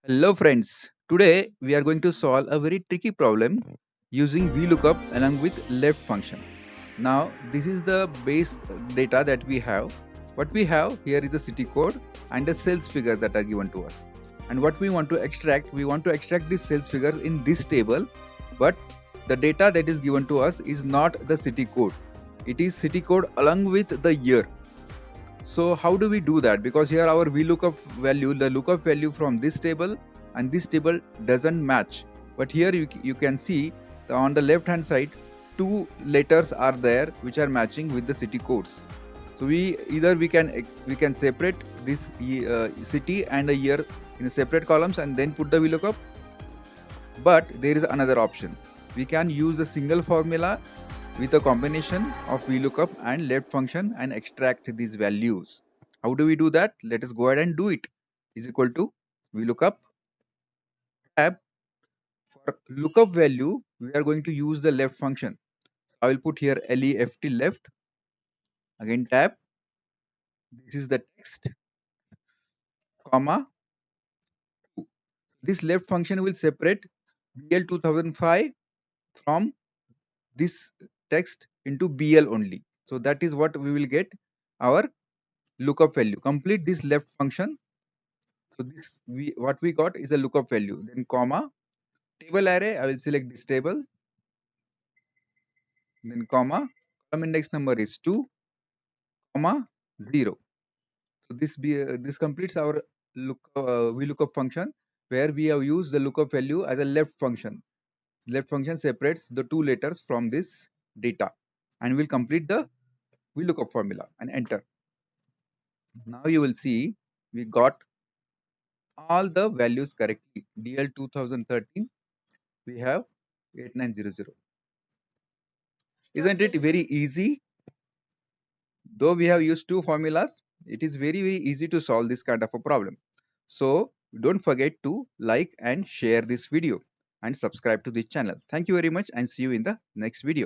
Hello friends, today we are going to solve a very tricky problem using Vlookup along with left function. Now this is the base data that we have. What we have here is a city code and the sales figures that are given to us. And what we want to extract, we want to extract these sales figures in this table, but the data that is given to us is not the city code. It is city code along with the year. So how do we do that? Because here our VLOOKUP value, the lookup value from this table and this table doesn't match. But here you can see on the left hand side, two letters are there which are matching with the city codes. So we can separate this city and a year in separate columns and then put the VLOOKUP. But there is another option. We can use a single formula with a combination of VLOOKUP and left function and extract these values. How do we do that? Let us go ahead and do it. Is equal to VLOOKUP tab. For lookup value, we are going to use the left function. I will put here left, again tab. This is the text, comma. This left function will separate BL 2005 from this text into BL only. So that is what we will get our lookup value. Complete this left function. So this what we got is a lookup value. Then comma table array. I will select this table. Then comma column index number is 2, comma 0. So this completes our VLOOKUP function where we have used the lookup value as a left function. Left function separates the two letters from this data and will complete the VLOOKUP formula and enter. Now you will see we got all the values correctly. DL 2013 we have 8900. Isn't it very easy? Though we have used two formulas, it is very easy to solve this kind of a problem. So don't forget to like and share this video and subscribe to this channel. Thank you very much and see you in the next video.